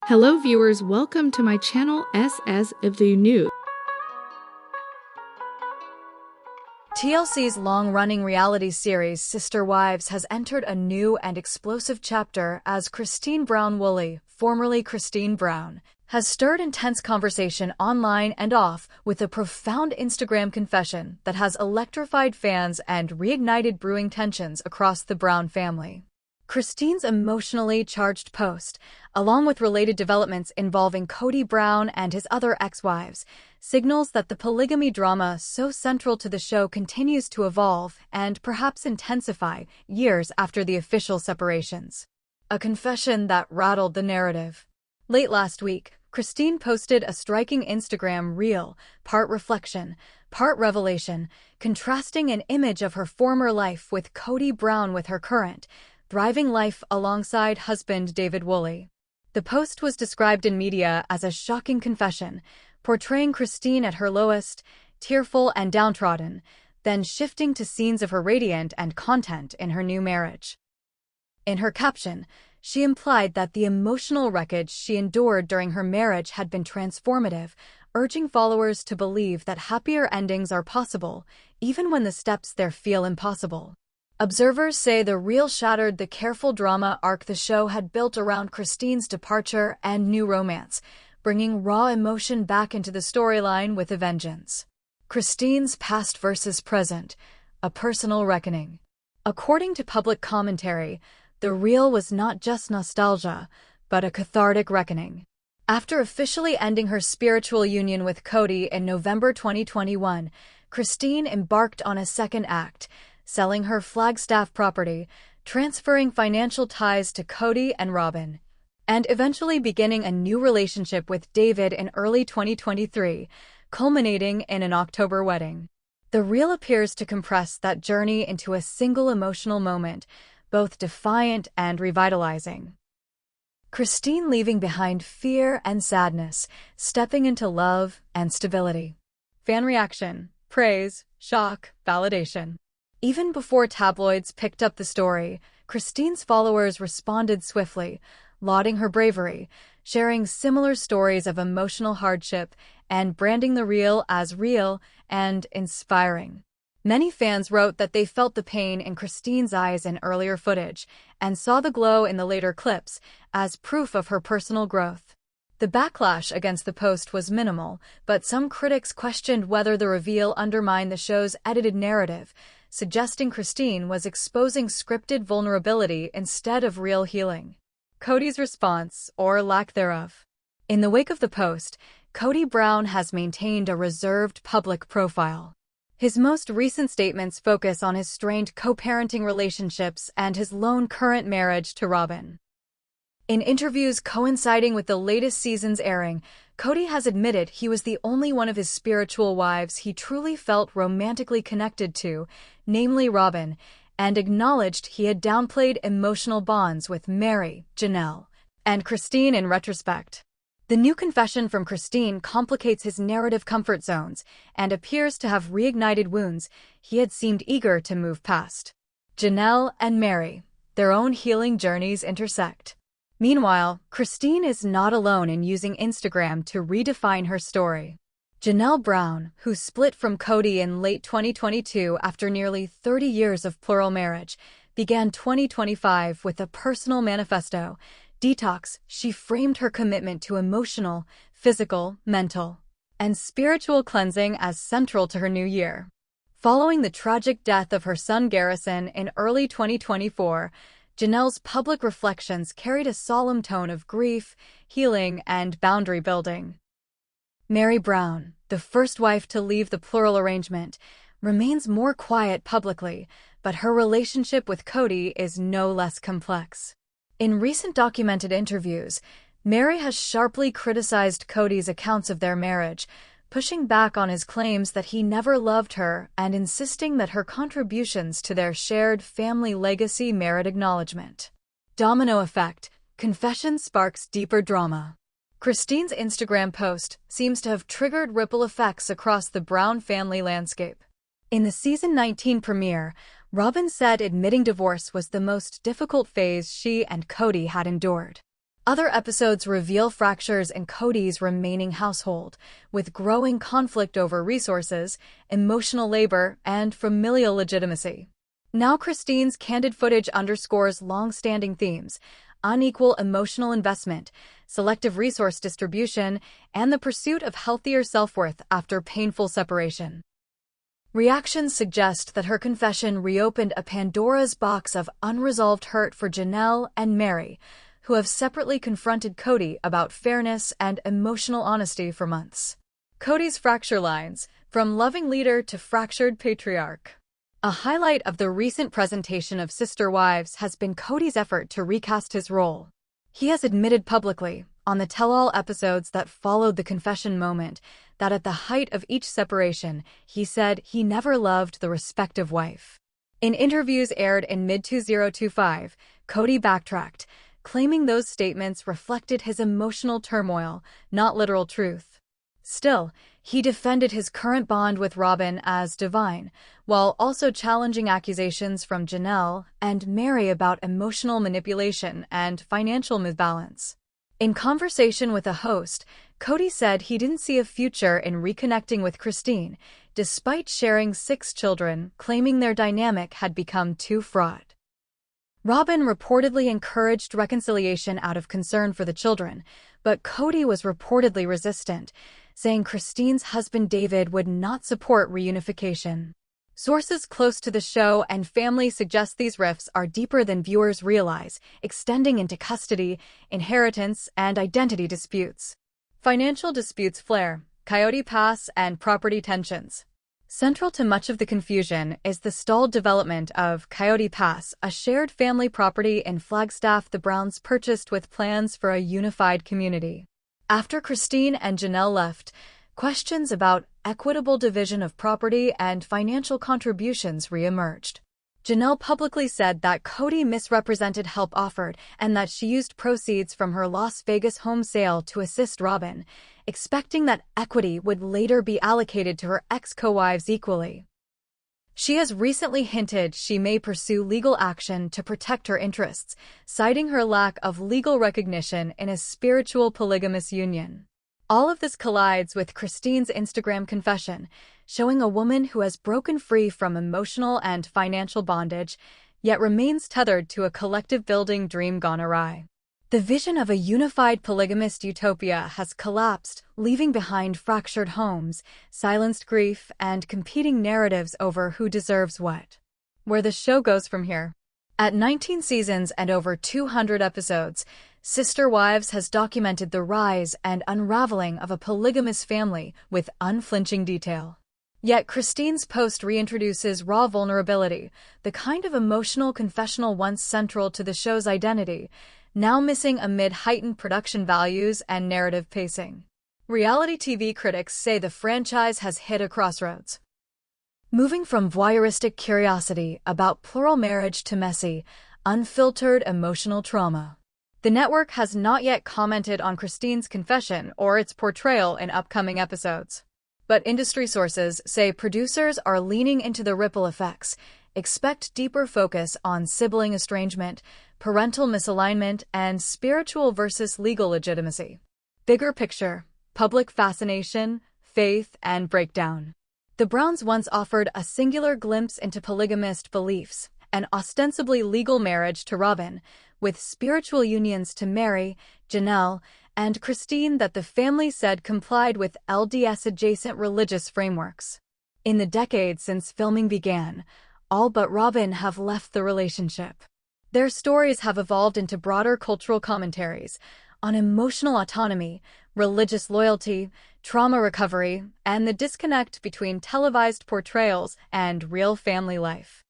Hello viewers, welcome to my channel as if you knew. TLC's long-running reality series Sister Wives has entered a new and explosive chapter as Christine Brown Woolley, formerly Christine Brown, has stirred intense conversation online and off with a profound Instagram confession that has electrified fans and reignited brewing tensions across the Brown family. Christine's emotionally charged post, along with related developments involving Kody Brown and his other ex-wives, signals that the polygamy drama so central to the show continues to evolve and perhaps intensify years after the official separations. A confession that rattled the narrative. Late last week, Christine posted a striking Instagram reel, part reflection, part revelation, contrasting an image of her former life with Kody Brown with her current, thriving life alongside husband David Woolley. The post was described in media as a shocking confession, portraying Christine at her lowest, tearful and downtrodden, then shifting to scenes of her radiant and content in her new marriage. In her caption, she implied that the emotional wreckage she endured during her marriage had been transformative, urging followers to believe that happier endings are possible, even when the steps there feel impossible. Observers say the reel shattered the careful drama arc the show had built around Christine's departure and new romance, bringing raw emotion back into the storyline with a vengeance. Christine's past versus present, a personal reckoning. According to public commentary, the reel was not just nostalgia, but a cathartic reckoning. After officially ending her spiritual union with Kody in November 2021, Christine embarked on a second act, selling her Flagstaff property, transferring financial ties to Kody and Robin, and eventually beginning a new relationship with David in early 2023, culminating in an October wedding. The reel appears to compress that journey into a single emotional moment, both defiant and revitalizing. Christine leaving behind fear and sadness, stepping into love and stability. Fan reaction, praise, shock, validation. Even before tabloids picked up the story, Christine's followers responded swiftly, lauding her bravery, sharing similar stories of emotional hardship, and branding the reel as real and inspiring. Many fans wrote that they felt the pain in Christine's eyes in earlier footage, and saw the glow in the later clips as proof of her personal growth. The backlash against the post was minimal, but some critics questioned whether the reveal undermined the show's edited narrative, suggesting Christine was exposing scripted vulnerability instead of real healing. Kody's response, or lack thereof. In the wake of the post, Kody Brown has maintained a reserved public profile. His most recent statements focus on his strained co-parenting relationships and his lone current marriage to Robin. In interviews coinciding with the latest season's airing, Kody has admitted he was the only one of his spiritual wives he truly felt romantically connected to, namely Robin, and acknowledged he had downplayed emotional bonds with Mary, Janelle, and Christine in retrospect. The new confession from Christine complicates his narrative comfort zones and appears to have reignited wounds he had seemed eager to move past. Janelle and Mary, their own healing journeys intersect. Meanwhile, Christine is not alone in using Instagram to redefine her story. Janelle Brown, who split from Kody in late 2022 after nearly 30 years of plural marriage, began 2025 with a personal manifesto, Detox. She framed her commitment to emotional, physical, mental, and spiritual cleansing as central to her new year. Following the tragic death of her son Garrison in early 2024, Janelle's public reflections carried a solemn tone of grief, healing, and boundary building. Mary Brown, the first wife to leave the plural arrangement, remains more quiet publicly, but her relationship with Kody is no less complex. In recent documented interviews, Mary has sharply criticized Kody's accounts of their marriage, pushing back on his claims that he never loved her and insisting that her contributions to their shared family legacy merit acknowledgement. Domino effect, confession sparks deeper drama. Christine's Instagram post seems to have triggered ripple effects across the Brown family landscape. In the season 19 premiere, Robin said admitting divorce was the most difficult phase she and Kody had endured. Other episodes reveal fractures in Kody's remaining household, with growing conflict over resources, emotional labor, and familial legitimacy. Now Christine's candid footage underscores long-standing themes: unequal emotional investment, selective resource distribution, and the pursuit of healthier self-worth after painful separation. Reactions suggest that her confession reopened a Pandora's box of unresolved hurt for Janelle and Mary, who have separately confronted Kody about fairness and emotional honesty for months. Kody's fracture lines, from loving leader to fractured patriarch. A highlight of the recent presentation of Sister Wives has been Kody's effort to recast his role. He has admitted publicly, on the tell-all episodes that followed the confession moment, that at the height of each separation, he said he never loved the respective wife. In interviews aired in mid-2025, Kody backtracked, claiming those statements reflected his emotional turmoil, not literal truth. Still, he defended his current bond with Robyn as divine, while also challenging accusations from Janelle and Mary about emotional manipulation and financial imbalance. In conversation with a host, Kody said he didn't see a future in reconnecting with Christine, despite sharing 6 children, claiming their dynamic had become too fraught. Robyn reportedly encouraged reconciliation out of concern for the children, but Kody was reportedly resistant, saying Christine's husband David would not support reunification. Sources close to the show and family suggest these rifts are deeper than viewers realize, extending into custody, inheritance, and identity disputes. Financial disputes flare, Coyote Pass, and property tensions. Central to much of the confusion is the stalled development of Coyote Pass, a shared family property in Flagstaff the Browns purchased with plans for a unified community. After Christine and Janelle left, questions about equitable division of property and financial contributions re-emerged. Janelle publicly said that Kody misrepresented help offered and that she used proceeds from her Las Vegas home sale to assist Robyn, expecting that equity would later be allocated to her ex-co-wives equally. She has recently hinted she may pursue legal action to protect her interests, citing her lack of legal recognition in a spiritual polygamous union. All of this collides with Christine's Instagram confession, showing a woman who has broken free from emotional and financial bondage, yet remains tethered to a collective building dream gone awry. The vision of a unified polygamist utopia has collapsed, leaving behind fractured homes, silenced grief, and competing narratives over who deserves what. Where the show goes from here. At 19 seasons and over 200 episodes, Sister Wives has documented the rise and unraveling of a polygamous family with unflinching detail. Yet Christine's post reintroduces raw vulnerability, the kind of emotional confessional once central to the show's identity, now missing amid heightened production values and narrative pacing. Reality TV critics say the franchise has hit a crossroads. Moving from voyeuristic curiosity about plural marriage to messy, unfiltered emotional trauma. The network has not yet commented on Christine's confession or its portrayal in upcoming episodes. But industry sources say producers are leaning into the ripple effects, expect deeper focus on sibling estrangement, parental misalignment, and spiritual versus legal legitimacy. Bigger picture, public fascination, faith, and breakdown. The Browns once offered a singular glimpse into polygamist beliefs, an ostensibly legal marriage to Robyn, with spiritual unions to Mary, Janelle, and Christine that the family said complied with LDS-adjacent religious frameworks. In the decades since filming began, all but Robyn have left the relationship. Their stories have evolved into broader cultural commentaries on emotional autonomy, religious loyalty, trauma recovery, and the disconnect between televised portrayals and real family life.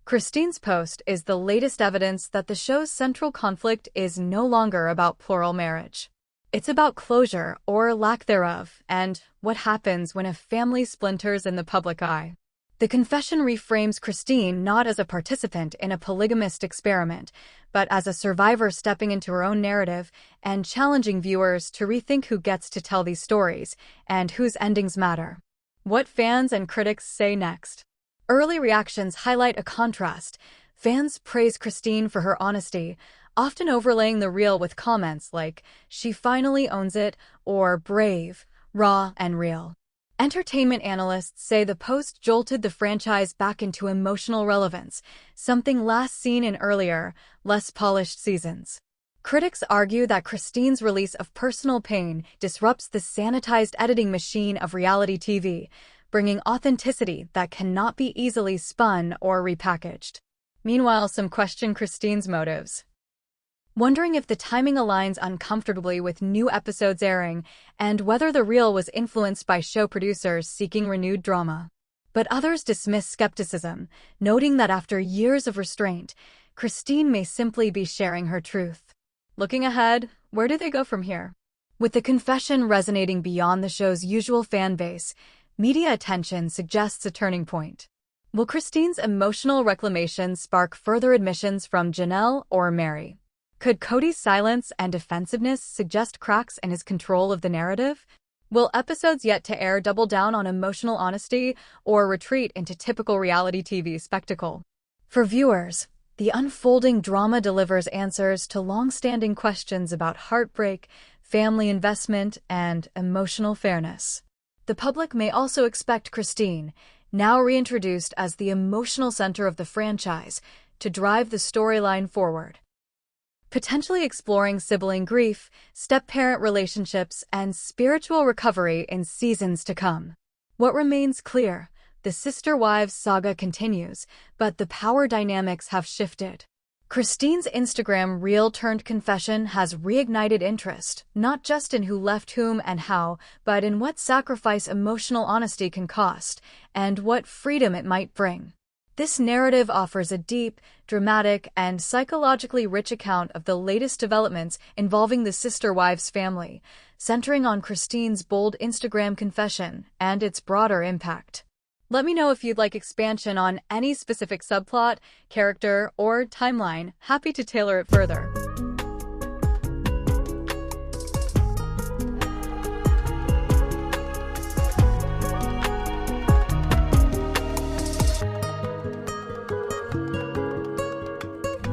Christine's post is the latest evidence that the show's central conflict is no longer about plural marriage. It's about closure, or lack thereof, and what happens when a family splinters in the public eye. The confession reframes Christine not as a participant in a polygamist experiment, but as a survivor stepping into her own narrative and challenging viewers to rethink who gets to tell these stories and whose endings matter. What fans and critics say next. Early reactions highlight a contrast. Fans praise Christine for her honesty, often overlaying the reel with comments like, "She finally owns it," or "Brave, raw, and real." Entertainment analysts say the post jolted the franchise back into emotional relevance, something last seen in earlier, less polished seasons. Critics argue that Christine's release of personal pain disrupts the sanitized editing machine of reality TV, bringing authenticity that cannot be easily spun or repackaged. Meanwhile, some question Christine's motives, wondering if the timing aligns uncomfortably with new episodes airing and whether the reel was influenced by show producers seeking renewed drama. But others dismiss skepticism, noting that after years of restraint, Christine may simply be sharing her truth. Looking ahead, where do they go from here? With the confession resonating beyond the show's usual fan base, media attention suggests a turning point. Will Christine's emotional reclamation spark further admissions from Janelle or Mary? Could Kody's silence and defensiveness suggest cracks in his control of the narrative? Will episodes yet to air double down on emotional honesty or retreat into typical reality TV spectacle? For viewers, the unfolding drama delivers answers to long-standing questions about heartbreak, family investment, and emotional fairness. The public may also expect Christine, now reintroduced as the emotional center of the franchise, to drive the storyline forward, potentially exploring sibling grief, step-parent relationships, and spiritual recovery in seasons to come. What remains clear: the Sister Wives saga continues, but the power dynamics have shifted. Christine's Instagram reel-turned-confession has reignited interest, not just in who left whom and how, but in what sacrifice emotional honesty can cost, and what freedom it might bring. This narrative offers a deep, dramatic, and psychologically rich account of the latest developments involving the Sister Wives family, centering on Christine's bold Instagram confession and its broader impact. Let me know if you'd like expansion on any specific subplot, character, or timeline. Happy to tailor it further.